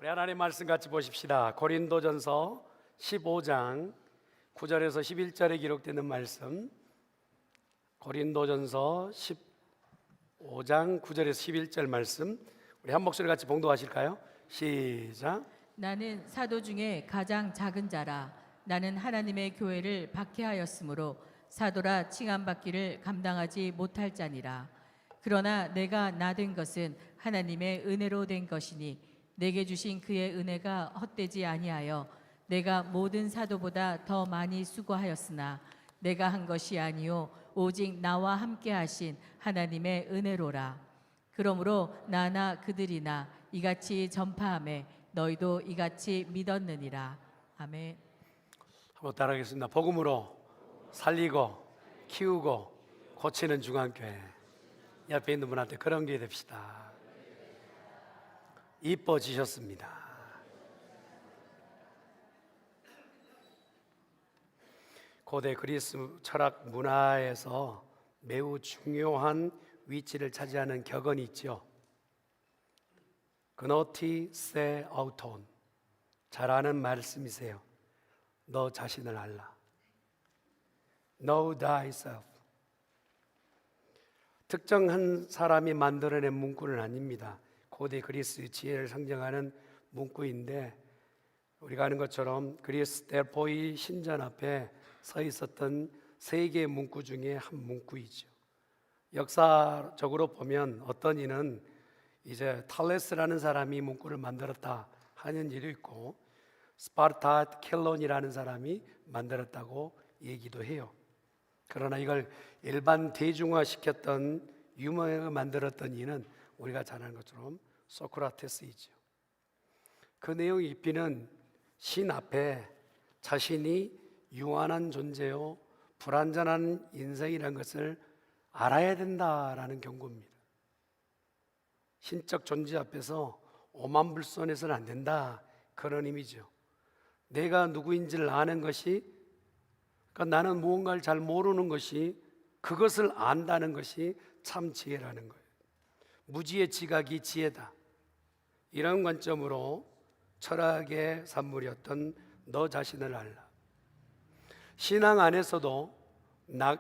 우리 하나님 말씀 같이 보십시다. 고린도전서 15장 9절에서 11절에 기록되는 말씀. 고린도전서 15장 9절에서 11절 말씀, 우리 한 목소리 같이 봉독하실까요? 시작. 나는 사도 중에 가장 작은 자라. 나는 하나님의 교회를 박해하였으므로 사도라 칭함받기를 감당하지 못할 자니라. 그러나 내가 나된 것은 하나님의 은혜로 된 것이니 내게 주신 그의 은혜가 헛되지 아니하여 내가 모든 사도보다 더 많이 수고하였으나 내가 한 것이 아니요 오직 나와 함께 하신 하나님의 은혜로라. 그러므로 나나 그들이나 이같이 전파하매 너희도 이같이 믿었느니라. 아멘. 한번 따라하겠습니다. 복음으로 살리고 키우고 고치는 중앙교회. 옆에 있는 분한테 그런 교회 됩시다. 이뻐지셨습니다. 고대 그리스 철학 문화에서 매우 중요한 위치를 차지하는 격언이 있죠. 그노티 세 아우톤, 잘 아는 말씀이세요. 너 자신을 알라. Know thyself. 특정한 사람이 만들어낸 문구는 아닙니다. 고대 그리스 지혜를 상징하는 문구인데, 우리가 아는 것처럼 그리스 델포이 신전 앞에 서 있었던 세 개의 문구 중에 한 문구이죠. 역사적으로 보면 어떤 이는 이제 탈레스라는 사람이 문구를 만들었다 하는 일도 있고, 스파르타 켈론이라는 사람이 만들었다고 얘기도 해요. 그러나 이걸 일반 대중화시켰던 유명하게 만들었던 이는 우리가 잘 아는 것처럼 소크라테스이죠. 그 내용이 입히는 신 앞에 자신이 유한한 존재요 불완전한 인생이라는 것을 알아야 된다라는 경고입니다. 신적 존재 앞에서 오만불손해서는 안 된다, 그런 의미죠. 내가 누구인지를 아는 것이, 그러니까 나는 무언가를 잘 모르는 것이, 그것을 안다는 것이 참 지혜라는 거예요. 무지의 지각이 지혜다, 이런 관점으로 철학의 산물이었던 너 자신을 알라. 신앙 안에서도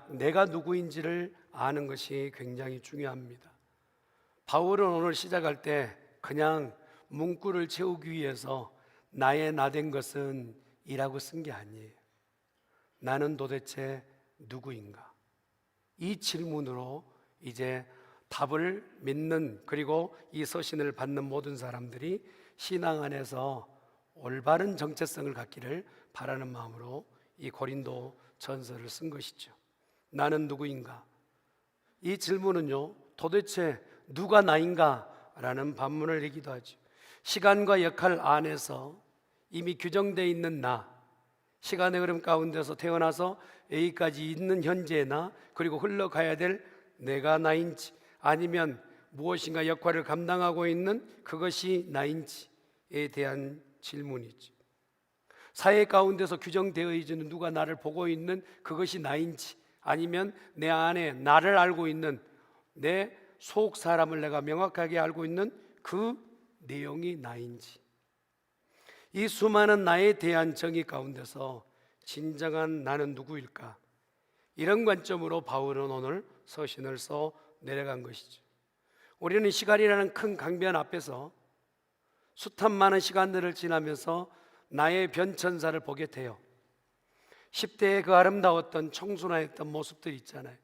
내가 누구인지를 아는 것이 굉장히 중요합니다. 바울은 오늘 시작할 때 그냥 문구를 채우기 위해서 나의 나된 것은 이라고 쓴 게 아니에요. 나는 도대체 누구인가? 이 질문으로 이제 답을 믿는, 그리고 이 서신을 받는 모든 사람들이 신앙 안에서 올바른 정체성을 갖기를 바라는 마음으로 이 고린도 전서를 쓴 것이죠. 나는 누구인가? 이 질문은요, 도대체 누가 나인가? 라는 반문을 내기도 하죠. 시간과 역할 안에서 이미 규정되어 있는 나, 시간의 흐름 가운데서 태어나서 여기까지 있는 현재의 나, 그리고 흘러가야 될 내가 나인지, 아니면 무엇인가 역할을 감당하고 있는 그것이 나인지에 대한 질문이죠. 사회 가운데서 규정되어 있는 누가 나를 보고 있는 그것이 나인지, 아니면 내 안에 나를 알고 있는 내 속 사람을 내가 명확하게 알고 있는 그 내용이 나인지, 이 수많은 나에 대한 정의 가운데서 진정한 나는 누구일까? 이런 관점으로 바울은 오늘 서신을 써 내려간 것이죠. 우리는 시간이라는 큰 강변 앞에서 숱한 많은 시간들을 지나면서 나의 변천사를 보게 돼요. 10대의 그 아름다웠던 청순했던 모습들 있잖아요.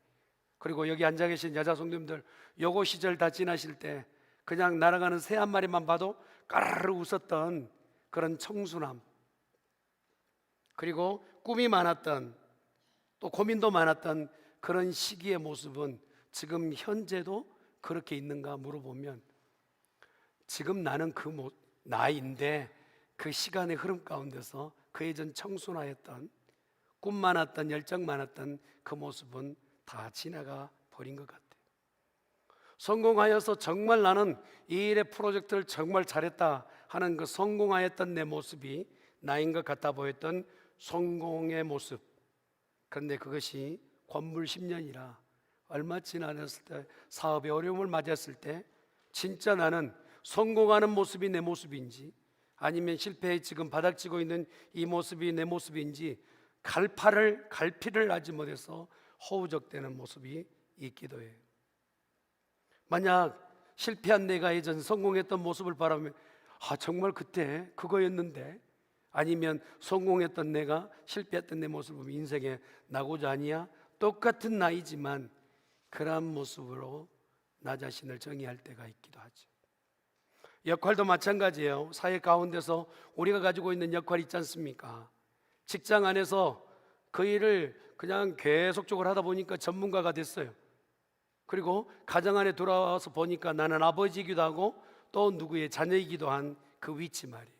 그리고 여기 앉아 계신 여자 성도님들, 요고 시절 다 지나실 때 그냥 날아가는 새 한 마리만 봐도 까르르 웃었던 그런 청순함, 그리고 꿈이 많았던, 또 고민도 많았던 그런 시기의 모습은 지금 현재도 그렇게 있는가 물어보면, 지금 나는 그 나인데 그 시간의 흐름 가운데서 그 예전 청순하였던, 꿈 많았던, 열정 많았던 그 모습은 다 지나가 버린 것 같아요. 성공하여서 정말 나는 이 일의 프로젝트를 정말 잘했다 하는 그 성공하였던 내 모습이 나인 것 같아 보였던 성공의 모습, 그런데 그것이 권물 10년이라 얼마 지나셨을 때, 사업의 어려움을 맞았을 때 진짜 나는 성공하는 모습이 내 모습인지, 아니면 실패에 지금 바닥지고 있는 이 모습이 내 모습인지 갈피를 하지 못해서 허우적대는 모습이 있기도 해요. 만약 실패한 내가 예전 성공했던 모습을 바라보면 정말 그때 그거였는데, 아니면 성공했던 내가 실패했던 내 모습을 보면 인생에 나고자 하니야 똑같은 나이지만 그러한 모습으로 나 자신을 정의할 때가 있기도 하죠. 역할도 마찬가지예요. 사회 가운데서 우리가 가지고 있는 역할이 있지 않습니까? 직장 안에서 그 일을 그냥 계속적으로 하다 보니까 전문가가 됐어요. 그리고 가정 안에 돌아와서 보니까 나는 아버지이기도 하고 또 누구의 자녀이기도 한 그 위치 말이에요.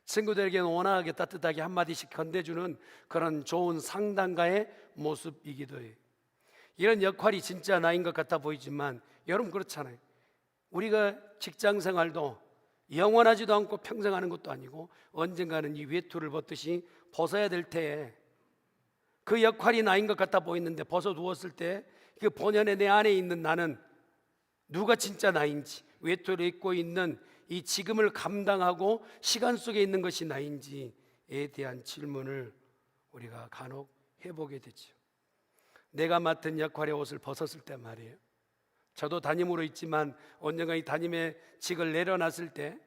친구들에게는 온화하게 따뜻하게 한마디씩 건네주는 그런 좋은 상담가의 모습이기도 해요. 이런 역할이 진짜 나인 것 같아 보이지만 여러분 그렇잖아요. 우리가 직장 생활도 영원하지도 않고 평생 하는 것도 아니고 언젠가는 이 외투를 벗듯이 벗어야 될 때에 그 역할이 나인 것 같아 보이는데 벗어두었을 때 그 본연의 내 안에 있는 나는 누가 진짜 나인지, 외투를 입고 있는 이 지금을 감당하고 시간 속에 있는 것이 나인지에 대한 질문을 우리가 간혹 해보게 되죠. 내가 맡은 역할의 옷을 벗었을 때 말이에요. 저도 담임으로 있지만 언젠가 이 담임의 직을 내려놨을 때,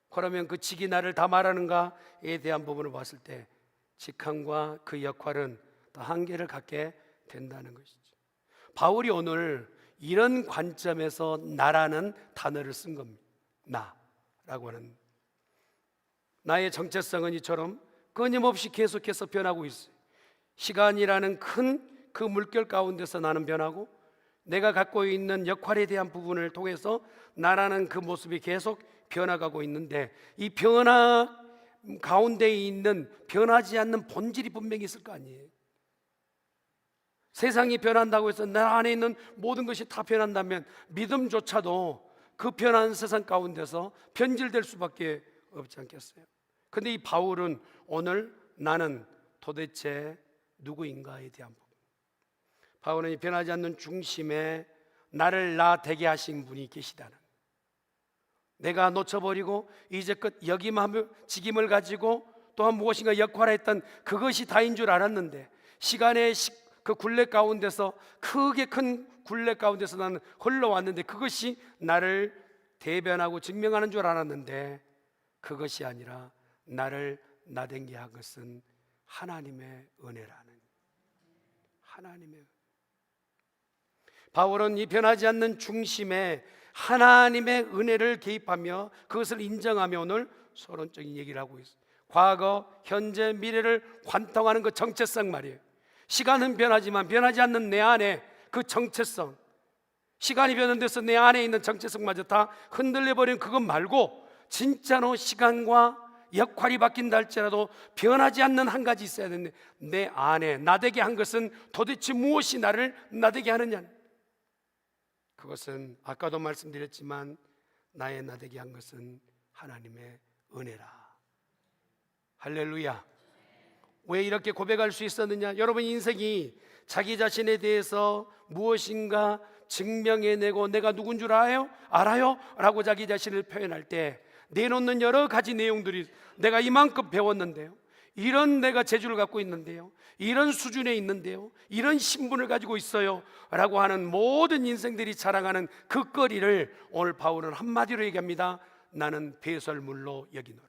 그러면 그 직이 나를 다 말하는가에 대한 부분을 봤을 때 직함과 그 역할은 다 한계를 갖게 된다는 것이죠. 바울이 오늘 이런 관점에서 나라는 단어를 쓴 겁니다. 나라고 하는 나의 정체성은 이처럼 끊임없이 계속해서 변하고 있어요. 시간이라는 큰 그 물결 가운데서 나는 변하고, 내가 갖고 있는 역할에 대한 부분을 통해서 나라는 그 모습이 계속 변화가고 있는데, 이 변화 가운데에 있는 변하지 않는 본질이 분명히 있을 거 아니에요. 세상이 변한다고 해서 나 안에 있는 모든 것이 다 변한다면 믿음조차도 그 변한 세상 가운데서 변질될 수밖에 없지 않겠어요? 근데 이 바울은 오늘 나는 도대체 누구인가에 대한 부분, 바울은 이 변하지 않는 중심에 나를 나 되게 하신 분이 계시다는, 내가 놓쳐버리고 이제껏 여김하며 직임을 가지고 또한 무엇인가 역할을 했던 그것이 다인 줄 알았는데, 시간의 그 굴레 가운데서, 크게 큰 굴레 가운데서 나는 흘러왔는데 그것이 나를 대변하고 증명하는 줄 알았는데 그것이 아니라 나를 나댕게 한 것은 하나님의 은혜라는, 하나님의. 바울은 이 변하지 않는 중심에 하나님의 은혜를 개입하며 그것을 인정하며 오늘 서론적인 얘기를 하고 있어요. 과거, 현재, 미래를 관통하는 그 정체성 말이에요. 시간은 변하지만 변하지 않는 내 안에 그 정체성, 시간이 변화돼서 내 안에 있는 정체성마저 다 흔들려버린 그것 말고 진짜로 시간과 역할이 바뀐다 할지라도 변하지 않는 한 가지 있어야 되는데, 내 안에 나되게 한 것은 도대체 무엇이 나를 나되게 하느냐? 그것은 아까도 말씀드렸지만 나의 나되게 한 것은 하나님의 은혜라. 할렐루야. 왜 이렇게 고백할 수 있었느냐? 여러분 인생이 자기 자신에 대해서 무엇인가 증명해내고 내가 누군 줄 알아요? 라고 자기 자신을 표현할 때 내놓는 여러 가지 내용들이, 내가 이만큼 배웠는데요, 이런 내가 재주를 갖고 있는데요, 이런 수준에 있는데요, 이런 신분을 가지고 있어요 라고 하는 모든 인생들이 자랑하는 그 거리를 오늘 바울은 한마디로 얘기합니다. 나는 배설물로 여기노라.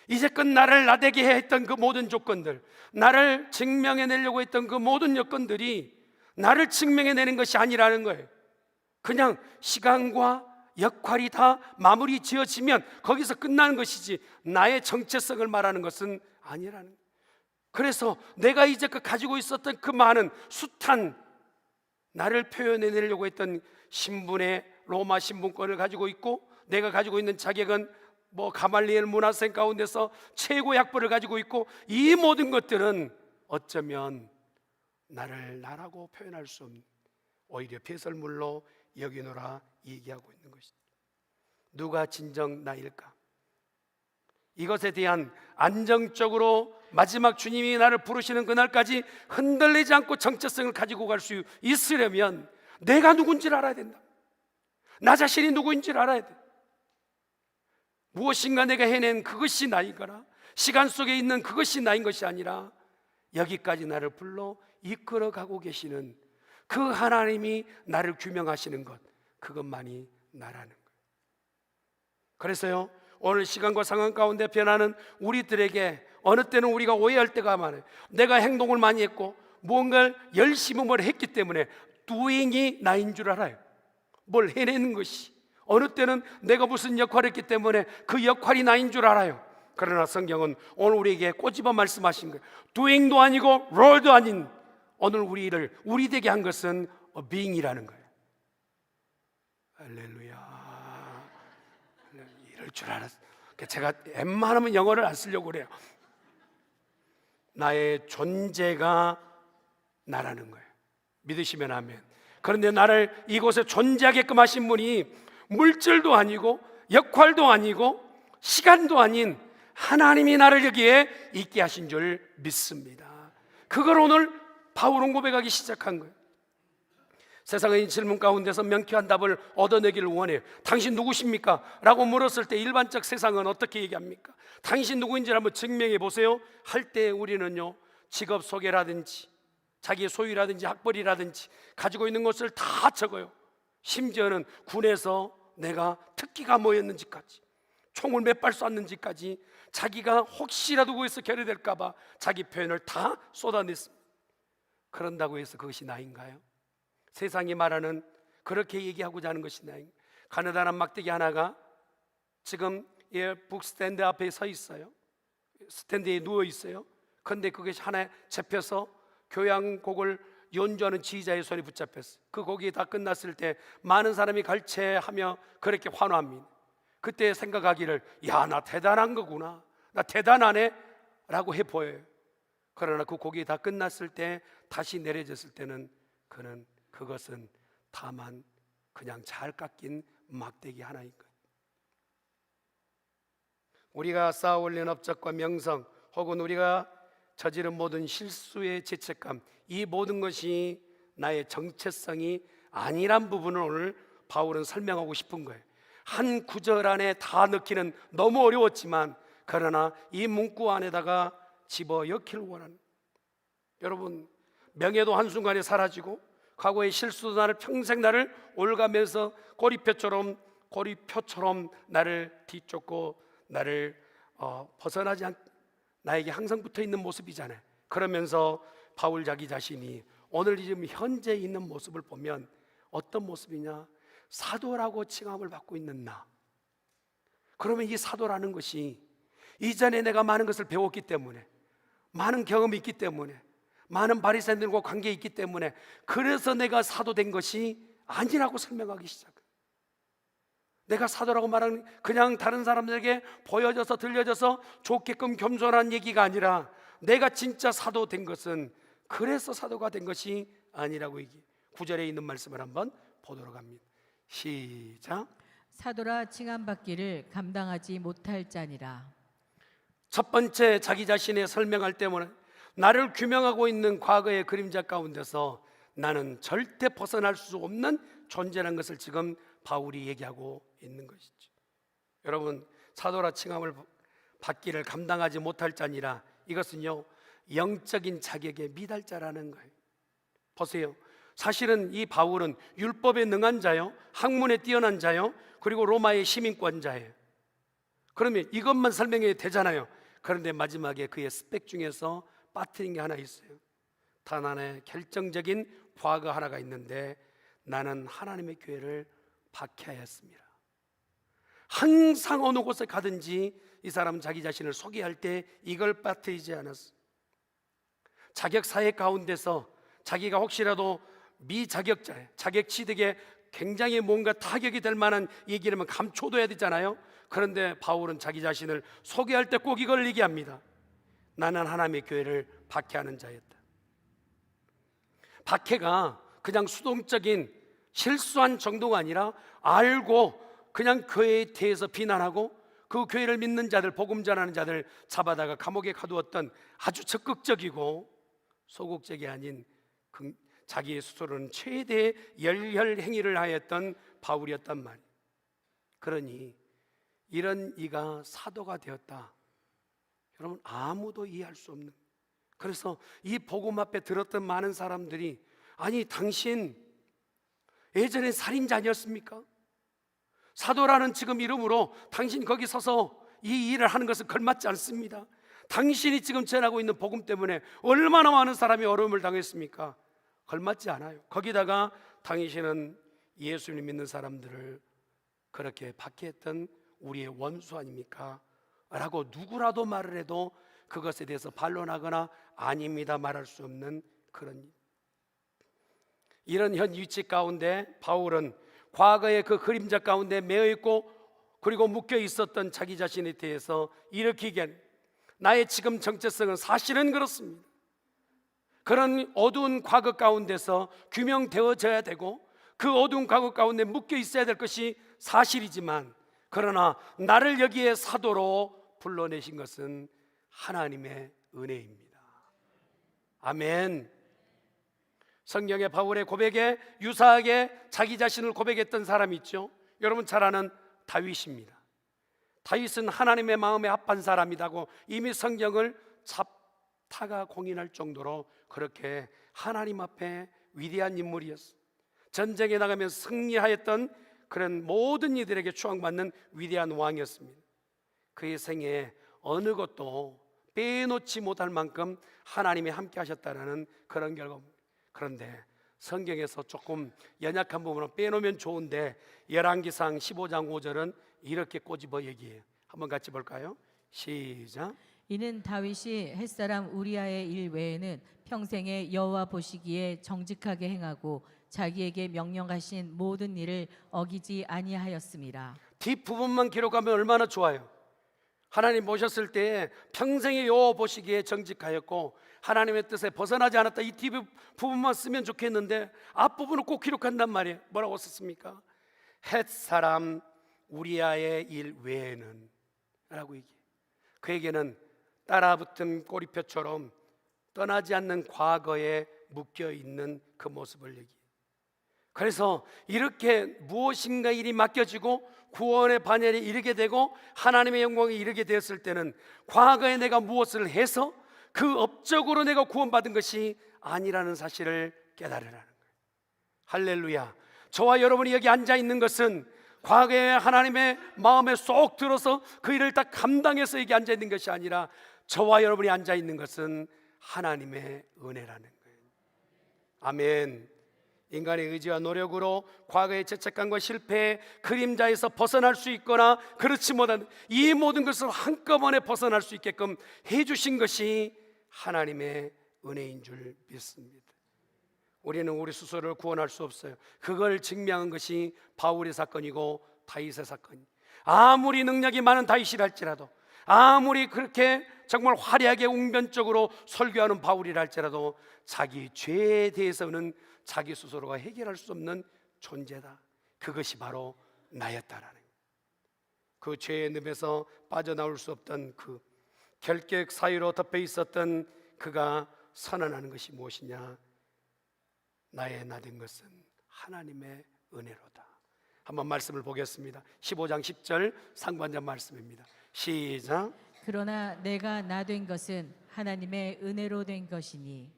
이제껏 나를 나되게 했던 그 모든 조건들, 나를 증명해내려고 했던 그 모든 여건들이 나를 증명해내는 것이 아니라는 거예요. 그냥 시간과 역할이 다 마무리 지어지면 거기서 끝나는 것이지 나의 정체성을 말하는 것은 아니라는 거예요. 그래서 내가 이제껏 가지고 있었던 그 많은 숱한 나를 표현해내려고 했던 신분의 로마 신분권을 가지고 있고, 내가 가지고 있는 자격은 가말리엘 문화생 가운데서 최고의 학벌을 가지고 있고, 이 모든 것들은 어쩌면 나를 나라고 표현할 수 없는, 오히려 배설물로 여기노라 얘기하고 있는 것이죠. 누가 진정 나일까? 이것에 대한 안정적으로 마지막 주님이 나를 부르시는 그날까지 흔들리지 않고 정체성을 가지고 갈 수 있으려면 내가 누군지를 알아야 된다. 나 자신이 누구인지를 알아야 돼. 무엇인가 내가 해낸 그것이 나이거나 시간 속에 있는 그것이 나인 것이 아니라 여기까지 나를 불러 이끌어 가고 계시는 그 하나님이 나를 규명하시는 것, 그것만이 나라는 거예요. 그래서요, 오늘 시간과 상황 가운데 변하는 우리들에게 어느 때는 우리가 오해할 때가 많아요. 내가 행동을 많이 했고 무언가를 열심히 뭘 했기 때문에 doing이 나인 줄 알아요. 뭘 해내는 것이. 어느 때는 내가 무슨 역할을 했기 때문에 그 역할이 나인 줄 알아요. 그러나 성경은 오늘 우리에게 꼬집어 말씀하신 거예요. doing도 아니고 role도 아닌 오늘 우리 되게 한 것은 being이라는 거예요. 할렐루야. 이럴 줄 알았어요. 제가 웬만하면 영어를 안 쓰려고 그래요. 나의 존재가 나라는 거예요. 믿으시면 아멘. 그런데 나를 이곳에 존재하게끔 하신 분이 물질도 아니고 역할도 아니고 시간도 아닌 하나님이 나를 여기에 있게 하신 줄 믿습니다. 그걸 오늘 바울은 고백하기 시작한 거예요. 세상의 질문 가운데서 명쾌한 답을 얻어내기를 원해요. 당신 누구십니까? 라고 물었을 때 일반적 세상은 어떻게 얘기합니까? 당신 누구인지 한번 증명해 보세요 할 때 우리는요, 직업 소개라든지 자기의 소유라든지 학벌이라든지 가지고 있는 것을 다 적어요. 심지어는 군에서 내가 특기가 뭐였는지까지, 총을 몇 발 쐈는지까지, 자기가 혹시라도 거기서 결여될까 봐 자기 표현을 다 쏟아냈습니다. 그런다고 해서 그것이 나인가요? 세상이 말하는 그렇게 얘기하고자 하는 것이 나인가요? 가느다란 막대기 하나가 지금 북스탠드 앞에 서 있어요. 스탠드에 누워 있어요. 그런데 그것이 하나 잡혀서 교향곡을 연주하는 지휘자의 손에 붙잡혔어요. 그 곡이 다 끝났을 때 많은 사람이 갈채하며 그렇게 환호합니다. 그때 생각하기를, 야, 나 대단한 거구나, 나 대단하네 라고 해 보여요. 그러나 그 곡이 다 끝났을 때 다시 내려졌을 때는 그것은 다만 그냥 잘 깎인 막대기 하나인 것. 우리가 쌓아 올린 업적과 명성, 혹은 우리가 저지른 모든 실수의 죄책감, 이 모든 것이 나의 정체성이 아니란 부분을 오늘 바울은 설명하고 싶은 거예요. 한 구절 안에 다 넣기는 너무 어려웠지만, 그러나 이 문구 안에다가 집어넣기를 원하는, 여러분, 명예도 한순간에 사라지고 과거의 실수도 나를 평생 나를 올가면서 꼬리표처럼 나를 뒤쫓고 나를 벗어나지 않, 나에게 항상 붙어 있는 모습이잖아요. 그러면서 바울 자기 자신이 오늘 지금 현재 있는 모습을 보면 어떤 모습이냐? 사도라고 칭함을 받고 있는 나. 그러면 이 사도라는 것이 이전에 내가 많은 것을 배웠기 때문에, 많은 경험이 있기 때문에, 많은 바리새인들과 관계가 있기 때문에, 그래서 내가 사도된 것이 아니라고 설명하기 시작해요. 내가 사도라고 말하는 그냥 다른 사람들에게 보여져서 들려져서 좋게끔 겸손한 얘기가 아니라, 내가 진짜 사도된 것은 그래서 사도가 된 것이 아니라고 얘기해요. 9절에 있는 말씀을 한번 보도록 합니다. 시작. 사도라 칭함받기를 감당하지 못할 자니라. 첫 번째, 자기 자신의 설명할 때문에 나를 규명하고 있는 과거의 그림자 가운데서 나는 절대 벗어날 수 없는 존재라는 것을 지금 바울이 얘기하고 있는 것이죠. 여러분, 사도라 칭함을 받기를 감당하지 못할 자니라, 이것은요, 영적인 자격의 미달자라는 거예요. 보세요. 사실은 이 바울은 율법에 능한 자요, 학문에 뛰어난 자요, 그리고 로마의 시민권자예요. 그러면 이것만 설명해도 되잖아요. 그런데 마지막에 그의 스펙 중에서 빠뜨린 게 하나 있어요. 단 하나의 결정적인 과거 하나가 있는데, 나는 하나님의 교회를 박해하였습니다. 항상 어느 곳에 가든지 이 사람은 자기 자신을 소개할 때 이걸 빠뜨리지 않았어요. 자격사회 가운데서 자기가 혹시라도 미자격자예요, 자격취득에 굉장히 뭔가 타격이 될 만한 얘기를 하면 감춰둬야 되잖아요. 그런데 바울은 자기 자신을 소개할 때 꼭 이걸 얘기합니다. 나는 하나님의 교회를 박해하는 자였다. 박해가 그냥 수동적인 실수한 정도가 아니라 알고 그냥 교회에 대해서 비난하고 그 교회를 믿는 자들, 복음 전하는 자들 잡아다가 감옥에 가두었던 아주 적극적이고 소극적이 아닌 자기의 스스로는 최대의 열혈 행위를 하였던 바울이었단 말이에요. 그러니 이런 이가 사도가 되었다. 여러분, 아무도 이해할 수 없는. 그래서 이 복음 앞에 들었던 많은 사람들이, 아니 당신 예전에 살인자 아니었습니까? 사도라는 지금 이름으로 당신 거기 서서 이 일을 하는 것은 걸맞지 않습니다. 당신이 지금 전하고 있는 복음 때문에 얼마나 많은 사람이 어려움을 당했습니까? 걸맞지 않아요. 거기다가 당신은 예수님 믿는 사람들을 그렇게 박해했던 우리의 원수 아닙니까? 라고 누구라도 말을 해도 그것에 대해서 반론하거나 아닙니다 말할 수 없는 그런 일. 이런 현 위치 가운데 바울은 과거의 그 그림자 가운데 매여 있고 그리고 묶여 있었던 자기 자신에 대해서 이렇게 얘기하는, 나의 지금 정체성은 사실은 그렇습니다. 그런 어두운 과거 가운데서 규명되어져야 되고 그 어두운 과거 가운데 묶여 있어야 될 것이 사실이지만, 그러나 나를 여기에 사도로 불러내신 것은 하나님의 은혜입니다. 아멘. 성경의 바울의 고백에 유사하게 자기 자신을 고백했던 사람이 있죠. 여러분 잘 아는 다윗입니다. 다윗은 하나님의 마음에 합한 사람이라고 이미 성경을 잡타가 공인할 정도로 그렇게 하나님 앞에 위대한 인물이었어요. 전쟁에 나가면 승리하였던 그런 모든 이들에게 추앙받는 위대한 왕이었습니다. 그의 생애에 어느 것도 빼놓지 못할 만큼 하나님이 함께 하셨다는 그런 결과입니다. 그런데 성경에서 조금 연약한 부분은 빼놓으면 좋은데 열왕기상 15장 5절은 이렇게 꼬집어 얘기해요. 한번 같이 볼까요? 시작. 이는 다윗이 햇사람 우리아의 일 외에는 평생에 여호와 보시기에 정직하게 행하고 자기에게 명령하신 모든 일을 어기지 아니하였음이라. 뒷부분만 기록하면 얼마나 좋아요. 하나님 모셨을 때 평생에 여호와 보시기에 정직하였고 하나님의 뜻에 벗어나지 않았다. 이 뒷부분만 쓰면 좋겠는데 앞부분을 꼭 기록한단 말이에요. 뭐라고 썼습니까? 햇사람 우리아의 일 외에는 라고 얘기해요. 그에게는 따라붙은 꼬리표처럼 떠나지 않는 과거에 묶여있는 그 모습을 얘기해요. 그래서 이렇게 무엇인가 일이 맡겨지고 구원의 반열에 이르게 되고 하나님의 영광에 이르게 되었을 때는 과거에 내가 무엇을 해서 그 업적으로 내가 구원받은 것이 아니라는 사실을 깨달으라는 거예요. 할렐루야. 저와 여러분이 여기 앉아있는 것은 과거에 하나님의 마음에 쏙 들어서 그 일을 딱 감당해서 여기 앉아있는 것이 아니라 저와 여러분이 앉아있는 것은 하나님의 은혜라는 거예요. 아멘. 인간의 의지와 노력으로 과거의 죄책감과 실패의 그림자에서 벗어날 수 있거나 그렇지 못한 이 모든 것을 한꺼번에 벗어날 수 있게끔 해주신 것이 하나님의 은혜인 줄 믿습니다. 우리는 우리 스스로를 구원할 수 없어요. 그걸 증명한 것이 바울의 사건이고 다윗의 사건이에요. 아무리 능력이 많은 다윗이라 할지라도, 아무리 그렇게 정말 화려하게 웅변적으로 설교하는 바울이라 할지라도 자기 죄에 대해서는 자기 스스로가 해결할 수 없는 존재다. 그것이 바로 나였다라는 거예요. 그 죄의 늪에서 빠져나올 수 없던 그 결격 사이로 덮여 있었던 그가 선언하는 것이 무엇이냐? 나의 나된 것은 하나님의 은혜로다. 한번 말씀을 보겠습니다. 15장 10절 상반절 말씀입니다. 시작. 그러나 내가 나 된 것은 하나님의 은혜로 된 것이니.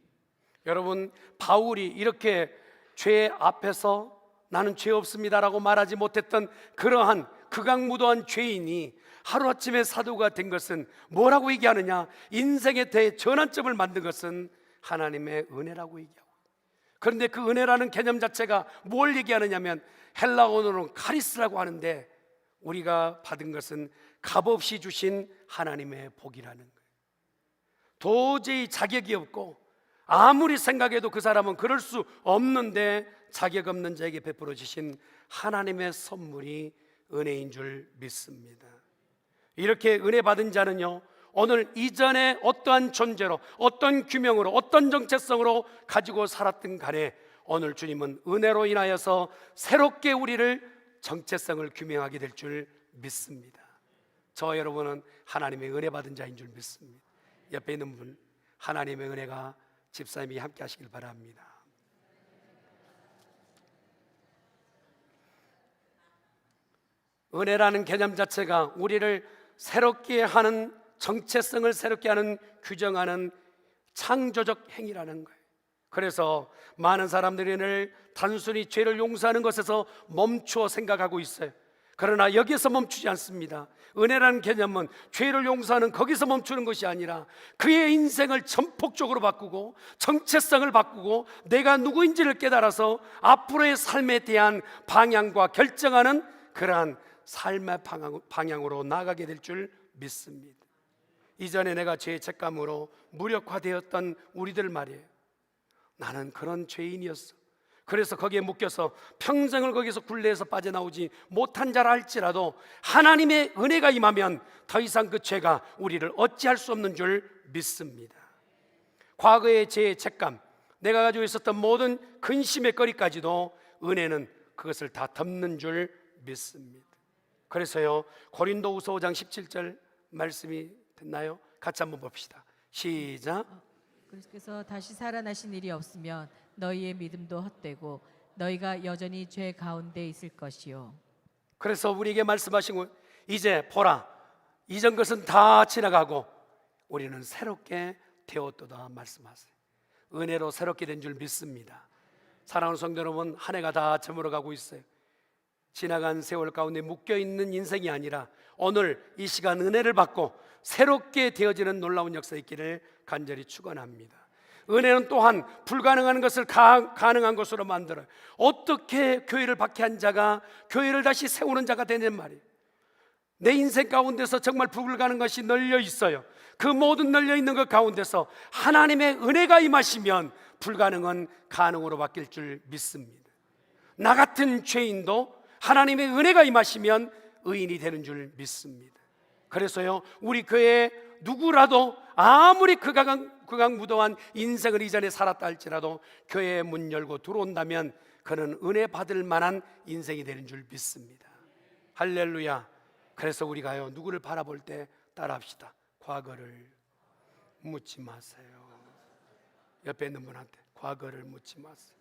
여러분, 바울이 이렇게 죄 앞에서 나는 죄 없습니다라고 말하지 못했던 그러한 극악무도한 죄인이 하루아침에 사도가 된 것은 뭐라고 얘기하느냐? 인생의 대전환점을 만든 것은 하나님의 은혜라고 얘기하고, 그런데 그 은혜라는 개념 자체가 뭘 얘기하느냐면 헬라어로는 카리스라고 하는데 우리가 받은 것은 값없이 주신 하나님의 복이라는 거예요. 도저히 자격이 없고 아무리 생각해도 그 사람은 그럴 수 없는데 자격 없는 자에게 베풀어 주신 하나님의 선물이 은혜인 줄 믿습니다. 이렇게 은혜 받은 자는요, 오늘 이전에 어떠한 존재로, 어떤 규명으로, 어떤 정체성으로 가지고 살았든 간에 오늘 주님은 은혜로 인하여서 새롭게 우리를 정체성을 규명하게 될 줄 믿습니다. 저와 여러분은 하나님의 은혜 받은 자인 줄 믿습니다. 옆에 있는 분, 하나님의 은혜가 집사님이 함께 하시길 바랍니다. 은혜라는 개념 자체가 우리를 새롭게 하는, 정체성을 새롭게 하는, 규정하는 창조적 행위라는 거예요. 그래서 많은 사람들이 은혜를 단순히 죄를 용서하는 것에서 멈추어 생각하고 있어요. 그러나 여기에서 멈추지 않습니다. 은혜라는 개념은 죄를 용서하는 거기서 멈추는 것이 아니라 그의 인생을 전폭적으로 바꾸고 정체성을 바꾸고 내가 누구인지를 깨달아서 앞으로의 삶에 대한 방향과 결정하는 그러한 삶의 방향으로 나아가게 될 줄 믿습니다. 이전에 내가 죄의 책감으로 무력화되었던 우리들 말이에요. 나는 그런 죄인이었어. 그래서 거기에 묶여서 평생을 거기서 굴레에서 빠져나오지 못한 자라 할지라도 하나님의 은혜가 임하면 더 이상 그 죄가 우리를 어찌할 수 없는 줄 믿습니다. 과거의 죄의 책감, 내가 가지고 있었던 모든 근심의 거리까지도 은혜는 그것을 다 덮는 줄 믿습니다. 그래서요, 고린도후서 5장 17절 말씀이 됐나요? 같이 한번 봅시다. 시작. 그래서 다시 살아나신 일이 없으면 너희의 믿음도 헛되고 너희가 여전히 죄 가운데 있을 것이요. 그래서 우리에게 말씀하신 거, 이제 보라, 이전 것은 다 지나가고 우리는 새롭게 되었도다 말씀하세요. 은혜로 새롭게 된 줄 믿습니다. 사랑하는 성도 여러분, 한 해가 다 저물어가고 있어요. 지나간 세월 가운데 묶여있는 인생이 아니라 오늘 이 시간 은혜를 받고 새롭게 되어지는 놀라운 역사 있기를 간절히 축원합니다. 은혜는 또한 불가능한 것을 가능한 것으로 만들어요. 어떻게 교회를 박해한 자가 교회를 다시 세우는 자가 되는 말이에요. 내 인생 가운데서 정말 불가능한 것이 널려 있어요. 그 모든 널려 있는 것 가운데서 하나님의 은혜가 임하시면 불가능은 가능으로 바뀔 줄 믿습니다. 나 같은 죄인도 하나님의 은혜가 임하시면 의인이 되는 줄 믿습니다. 그래서요, 우리 교회에 누구라도 아무리 극악무도한 인생을 이전에 살았다 할지라도 교회에 문 열고 들어온다면 그는 은혜 받을 만한 인생이 되는 줄 믿습니다. 할렐루야. 그래서 우리가요, 누구를 바라볼 때 따라합시다. 과거를 묻지 마세요. 옆에 있는 분한테 과거를 묻지 마세요.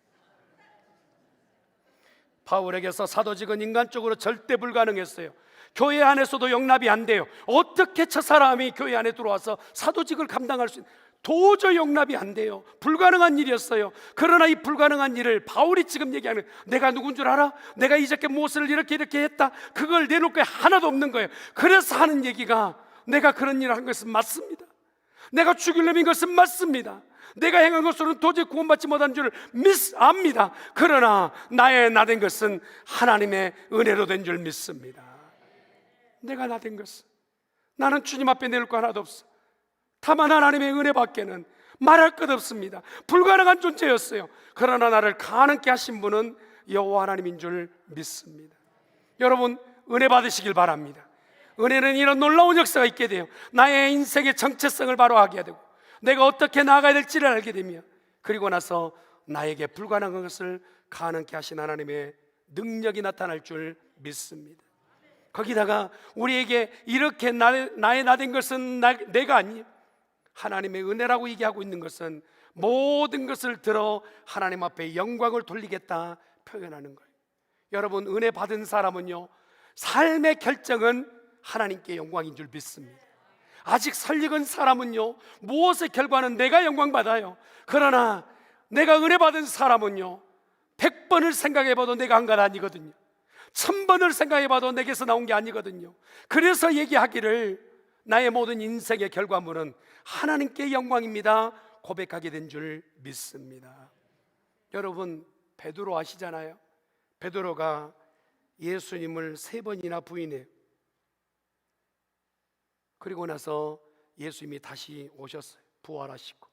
바울에게서 사도직은 인간적으로 절대 불가능했어요. 교회 안에서도 용납이 안 돼요. 어떻게 저 사람이 교회 안에 들어와서 사도직을 감당할 수 있는, 도저히 용납이 안 돼요. 불가능한 일이었어요. 그러나 이 불가능한 일을 바울이 지금 얘기하는, 내가 누군 줄 알아? 내가 이렇게 무엇을 이렇게 했다? 그걸 내놓을 게 하나도 없는 거예요. 그래서 하는 얘기가, 내가 그런 일을 한 것은 맞습니다. 내가 죽이려는 것은 맞습니다. 내가 행한 것으로는 도저히 구원받지 못한 줄 압니다. 그러나 나의 나된 것은 하나님의 은혜로 된 줄 믿습니다. 내가 나된 것은, 나는 주님 앞에 내놓을 거 하나도 없어. 다만 하나님의 은혜밖에는 말할 것 없습니다. 불가능한 존재였어요. 그러나 나를 가능케 하신 분은 여호와 하나님인 줄 믿습니다. 여러분, 은혜 받으시길 바랍니다. 은혜는 이런 놀라운 역사가 있게 돼요. 나의 인생의 정체성을 바로 하게 되고 내가 어떻게 나아가야 될지를 알게 되며, 그리고 나서 나에게 불가능한 것을 가능케 하신 하나님의 능력이 나타날 줄 믿습니다. 거기다가 우리에게 이렇게 나의 나된 것은 내가 아니에요. 하나님의 은혜라고 얘기하고 있는 것은 모든 것을 들어 하나님 앞에 영광을 돌리겠다 표현하는 거예요. 여러분, 은혜 받은 사람은요, 삶의 결정은 하나님께 영광인 줄 믿습니다. 아직 설익은 사람은요, 무엇의 결과는 내가 영광 받아요. 그러나 내가 은혜 받은 사람은요, 100번을 생각해봐도 내가 한 것 아니거든요. 1000번을 생각해봐도 내게서 나온 게 아니거든요. 그래서 얘기하기를 나의 모든 인생의 결과물은 하나님께 영광입니다 고백하게 된 줄 믿습니다. 여러분, 베드로 아시잖아요. 베드로가 예수님을 3번이나 부인해요. 그리고 나서 예수님이 다시 오셨어요. 부활하시고.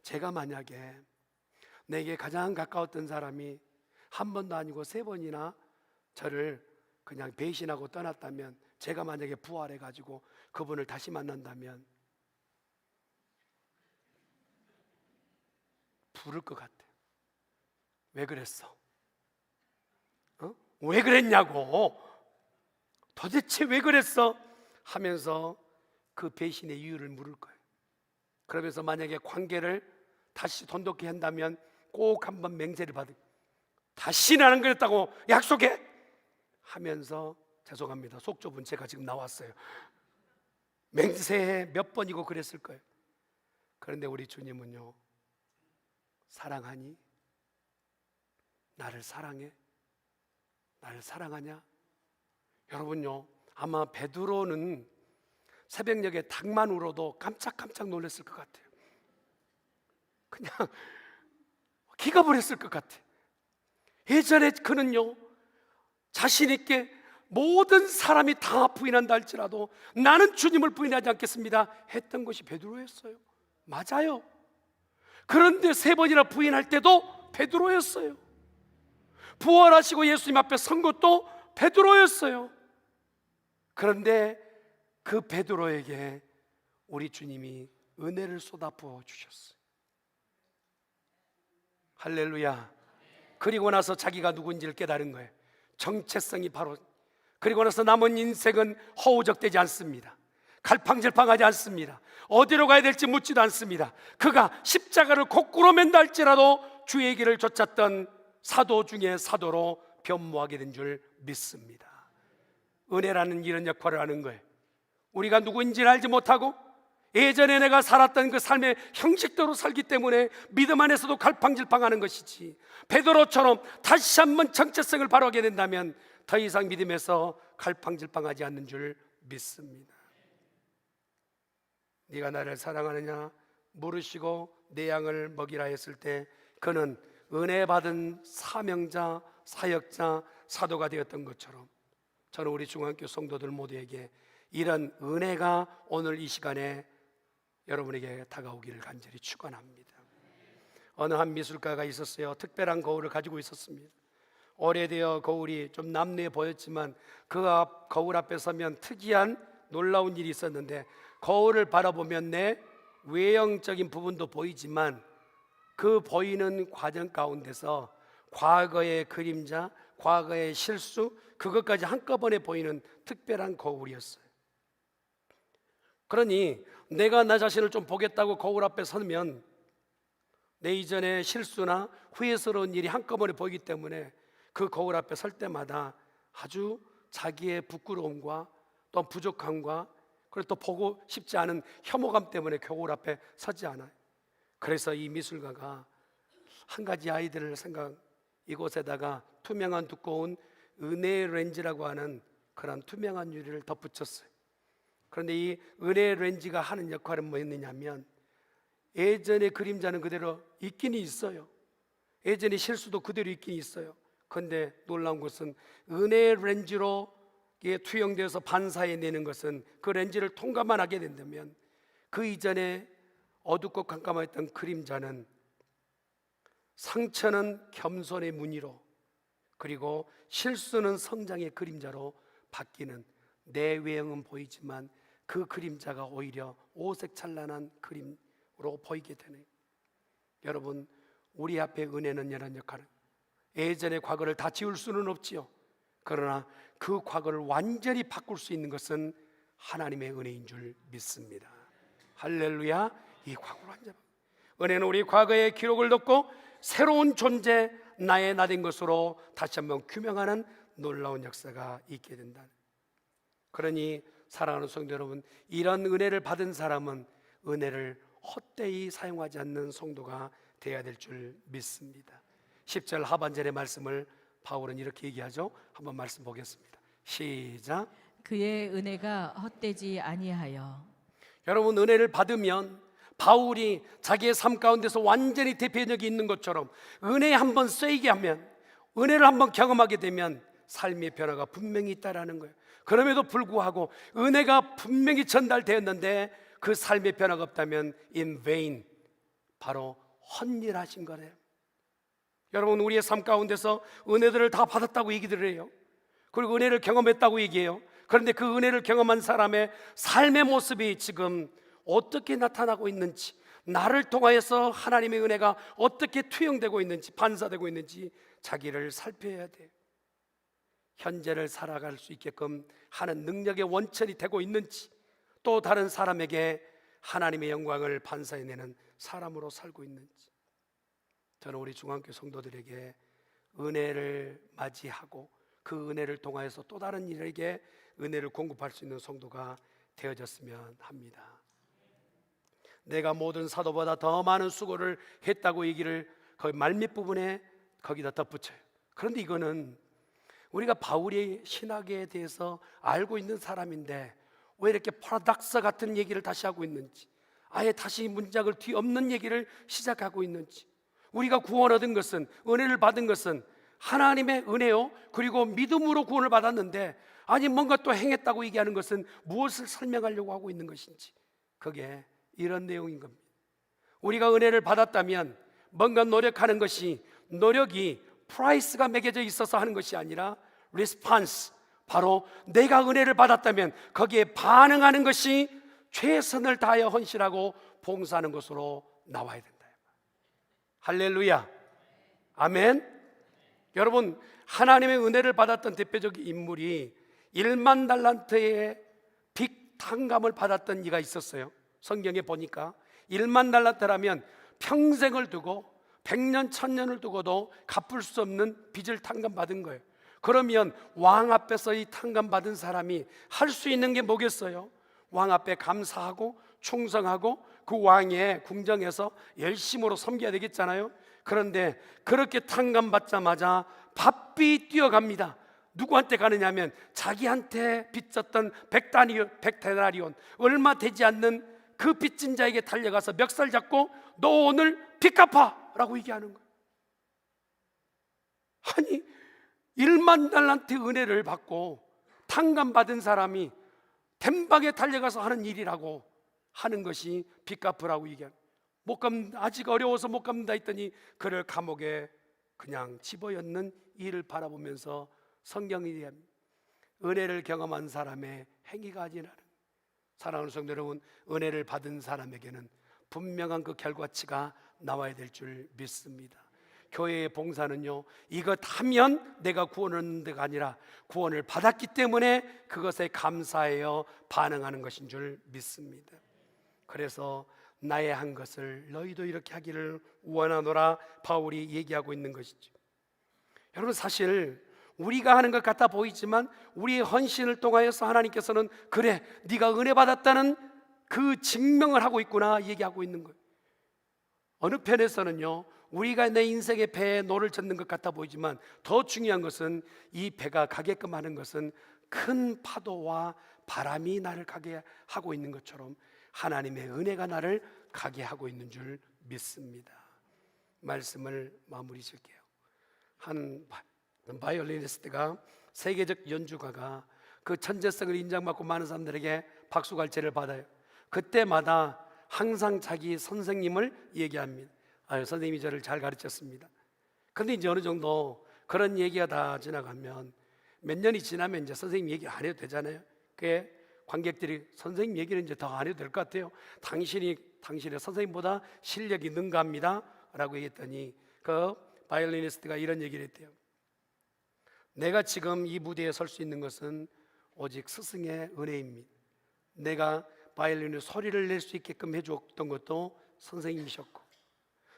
제가 만약에 내게 가장 가까웠던 사람이 한 번도 아니고 3번이나 저를 그냥 배신하고 떠났다면, 제가 만약에 부활해가지고 그분을 다시 만난다면 부를 것 같아요. 왜 그랬어? 왜 그랬냐고, 도대체 왜 그랬어? 하면서 그 배신의 이유를 물을 거예요. 그러면서 만약에 관계를 다시 돈독히 한다면 꼭 한번 맹세를 받을, 다시는 안 그랬다고 약속해 하면서 죄송합니다. 속 좁은 제가 지금 나왔어요. 맹세해 몇 번이고 그랬을 거예요. 그런데 우리 주님은요, 사랑하니? 나를 사랑해? 나를 사랑하냐? 여러분요, 아마 베드로는 새벽녘에 닭만 울어도 깜짝깜짝 놀랐을 것 같아요. 그냥 기가 버렸을 것 같아. 예전에 그는요, 자신 있게 모든 사람이 다 부인한다 할지라도 나는 주님을 부인하지 않겠습니다 했던 것이 베드로였어요. 맞아요. 그런데 3번이나 부인할 때도 베드로였어요. 부활하시고 예수님 앞에 선 것도 베드로였어요. 그런데 그 베드로에게 우리 주님이 은혜를 쏟아부어 주셨어요. 할렐루야. 그리고 나서 자기가 누군지를 깨달은 거예요. 정체성이 바로. 그리고 나서 남은 인생은 허우적대지 않습니다. 갈팡질팡하지 않습니다. 어디로 가야 될지 묻지도 않습니다. 그가 십자가를 거꾸로 맨다 할지라도 주의 길을 쫓았던 사도 중에 사도로 변모하게 된 줄 믿습니다. 은혜라는 이런 역할을 하는 거예요. 우리가 누구인지를 알지 못하고 예전에 내가 살았던 그 삶의 형식대로 살기 때문에 믿음 안에서도 갈팡질팡하는 것이지, 베드로처럼 다시 한번 정체성을 바로하게 된다면 더 이상 믿음에서 갈팡질팡하지 않는 줄 믿습니다. 네가 나를 사랑하느냐 물으시고 내 양을 먹이라 했을 때 그는 은혜 받은 사명자, 사역자, 사도가 되었던 것처럼 저는 우리 중앙교 성도들 모두에게 이런 은혜가 오늘 이 시간에 여러분에게 다가오기를 간절히 축원합니다. 어느 한 미술가가 있었어요. 특별한 거울을 가지고 있었습니다. 오래되어 거울이 좀 남루해 보였지만 그 거울 앞에 서면 특이한 놀라운 일이 있었는데, 거울을 바라보면 내 외형적인 부분도 보이지만 그 보이는 과정 가운데서 과거의 그림자, 과거의 실수, 그것까지 한꺼번에 보이는 특별한 거울이었어요. 그러니 내가 나 자신을 좀 보겠다고 거울 앞에 서면 내 이전의 실수나 후회스러운 일이 한꺼번에 보이기 때문에 그 거울 앞에 설 때마다 아주 자기의 부끄러움과 또 부족함과 그리고 또 보고 싶지 않은 혐오감 때문에 거울 앞에 서지 않아요. 그래서 이 미술가가 한 가지 아이디어를 이곳에다가 투명한 두꺼운 은혜 렌즈라고 하는 그런 투명한 유리를 덧붙였어요. 그런데 이 은혜 렌즈가 하는 역할은 뭐였느냐면, 예전의 그림자는 그대로 있긴 있어요. 예전의 실수도 그대로 있긴 있어요. 그런데 놀라운 것은 은혜 렌즈로 투영되어서 반사해내는 것은 그 렌즈를 통과만 하게 된다면 그 이전에 어둡고 깜깜했던 그림자는, 상처는 겸손의 무늬로, 그리고 실수는 성장의 그림자로 바뀌는, 내 외형은 보이지만 그 그림자가 오히려 오색찬란한 그림으로 보이게 되네요. 여러분, 우리 앞에 은혜는 이런 역할을, 예전의 과거를 다 지울 수는 없지요. 그러나 그 과거를 완전히 바꿀 수 있는 것은 하나님의 은혜인 줄 믿습니다. 할렐루야. 이 과거를 완전히, 은혜는 우리 과거의 기록을 덮고 새로운 존재, 나의 나된 것으로 다시 한번 규명하는 놀라운 역사가 있게 된다. 그러니 사랑하는 성도 여러분, 이런 은혜를 받은 사람은 은혜를 헛되이 사용하지 않는 성도가 되어야 될 줄 믿습니다. 10절 하반절의 말씀을 바울은 이렇게 얘기하죠. 한번 말씀 보겠습니다. 시작. 그의 은혜가 헛되지 아니하여. 여러분, 은혜를 받으면 바울이 자기의 삶 가운데서 완전히 대표적이 있는 것처럼 은혜에 한번 쓰이게 하면, 은혜를 한번 경험하게 되면 삶의 변화가 분명히 있다라는 거예요. 그럼에도 불구하고 은혜가 분명히 전달되었는데 그 삶의 변화가 없다면 in vain, 바로 헛일하신 거래요. 여러분, 우리의 삶 가운데서 은혜들을 다 받았다고 얘기를 해요. 그리고 은혜를 경험했다고 얘기해요. 그런데 그 은혜를 경험한 사람의 삶의 모습이 지금 어떻게 나타나고 있는지, 나를 통하여서 하나님의 은혜가 어떻게 투영되고 있는지, 반사되고 있는지 자기를 살펴야 돼요. 현재를 살아갈 수 있게끔 하는 능력의 원천이 되고 있는지, 또 다른 사람에게 하나님의 영광을 반사해내는 사람으로 살고 있는지. 저는 우리 중앙교 성도들에게 은혜를 맞이하고 그 은혜를 통하여서 또 다른 이에게 은혜를 공급할 수 있는 성도가 되어졌으면 합니다. 내가 모든 사도보다 더 많은 수고를 했다고 얘기를 거기 말밑 부분에 거기다 덧붙여요. 그런데 이거는 우리가 바울의 신학에 대해서 알고 있는 사람인데 왜 이렇게 파라닥스 같은 얘기를 다시 하고 있는지, 아예 다시 문장을 뒤엎는 얘기를 시작하고 있는지. 우리가 구원 얻은 것은, 은혜를 받은 것은 하나님의 은혜요, 그리고 믿음으로 구원을 받았는데, 아니 뭔가 또 행했다고 얘기하는 것은 무엇을 설명하려고 하고 있는 것인지, 그게 이런 내용인 겁니다. 우리가 은혜를 받았다면 뭔가 노력하는 것이, 노력이 프라이스가 매겨져 있어서 하는 것이 아니라 리스폰스, 바로 내가 은혜를 받았다면 거기에 반응하는 것이 최선을 다하여 헌신하고 봉사하는 것으로 나와야 된다. 할렐루야, 아멘. 여러분, 하나님의 은혜를 받았던 대표적인 인물이 1만 달란트의 빅 탕감을 받았던 이가 있었어요. 성경에 보니까 1만 달란트라면 평생을 두고 100년 1000년을 두고도 갚을 수 없는 빚을 탕감받은 거예요. 그러면 왕 앞에서 이 탕감받은 사람이 할 수 있는 게 뭐겠어요? 왕 앞에 감사하고 충성하고 그 왕의 궁정에서 열심으로 섬겨야 되겠잖아요. 그런데 그렇게 탕감받자마자 바삐 뛰어갑니다. 누구한테 가느냐면 자기한테 빚졌던 100데나리온, 얼마 되지 않는 그 빚진 자에게 달려가서 멱살 잡고 너 오늘 빚 갚아 라고 얘기하는 거예요. 아니 1만 달란트 은혜를 받고 탕감받은 사람이 덴방에 달려가서 하는 일이라고 하는 것이 빚 갚으라고 얘기하는, 못 갚는다, 아직 어려워서 못 갚는다 했더니 그를 감옥에 그냥 집어넣는 일을 바라보면서 성경이 얘기합니다. 은혜를 경험한 사람의 행위가 아니라는. 사랑하는 성도 여러분, 은혜를 받은 사람에게는 분명한 그 결과치가 나와야 될 줄 믿습니다. 교회의 봉사는요, 이것 하면 내가 구원을 얻는 데가 아니라 구원을 받았기 때문에 그것에 감사하여 반응하는 것인 줄 믿습니다. 그래서 나의 한 것을 너희도 이렇게 하기를 원하노라 바울이 얘기하고 있는 것이죠. 여러분, 사실 우리가 하는 것 같아 보이지만 우리의 헌신을 통하여서 하나님께서는 그래 네가 은혜 받았다는 그 증명을 하고 있구나 얘기하고 있는 거예요. 어느 편에서는요, 우리가 내 인생의 배에 노를 젓는 것 같아 보이지만 더 중요한 것은 이 배가 가게끔 하는 것은 큰 파도와 바람이 나를 가게 하고 있는 것처럼 하나님의 은혜가 나를 가게 하고 있는 줄 믿습니다. 말씀을 마무리 질게요. 한 바이올리니스트가, 세계적 연주가가 그 천재성을 인정받고 많은 사람들에게 박수갈채를 받아요. 그때마다 항상 자기 선생님을 얘기합니다. 아유, 선생님이 저를 잘 가르쳤습니다. 그런데 이제 어느 정도 그런 얘기가 다 지나가면, 몇 년이 지나면 이제 선생님 얘기 안 해도 되잖아요. 그게 관객들이 선생님 얘기는 이제 더 안 해도 될 것 같아요. 당신의 선생님보다 실력이 능가합니다 라고 얘기했더니 그 바이올리니스트가 이런 얘기를 했대요. 내가 지금 이 무대에 설 수 있는 것은 오직 스승의 은혜입니다. 내가 바이올린의 소리를 낼 수 있게끔 해줬던 것도 선생님이셨고,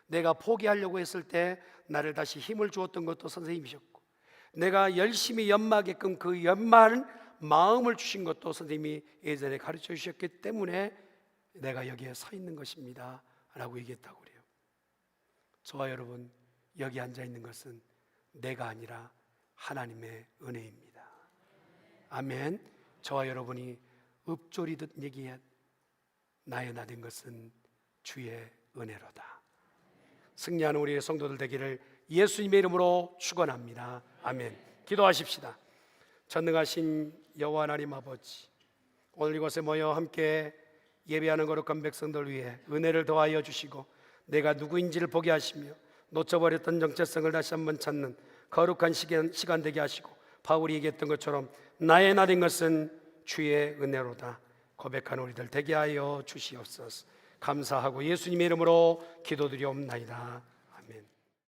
내가 포기하려고 했을 때 나를 다시 힘을 주었던 것도 선생님이셨고, 내가 열심히 연마하게끔 그 연마하는 마음을 주신 것도 선생님이 예전에 가르쳐 주셨기 때문에 내가 여기에 서 있는 것입니다 라고 얘기했다고 그래요. 저와 여러분, 여기 앉아 있는 것은 내가 아니라 하나님의 은혜입니다. 아멘. 저와 여러분이 읊조리듯 얘기해 나의 나 된 것은 주의 은혜로다. 승리하는 우리의 성도들 되기를 예수님의 이름으로 축원합니다. 아멘. 기도하십시다. 전능하신 여호와 하나님 아버지, 오늘 이곳에 모여 함께 예배하는 거룩한 백성들 위해 은혜를 더하여 주시고 내가 누구인지를 보게 하시며 놓쳐버렸던 정체성을 다시 한번 찾는 거룩한 시간 되게 하시고, 바울이 얘기했던 것처럼 나의 나 된 것은 주의 은혜로다 고백하는 우리들 되게 하여 주시옵소서. 감사하고 예수님의 이름으로 기도드리옵나이다.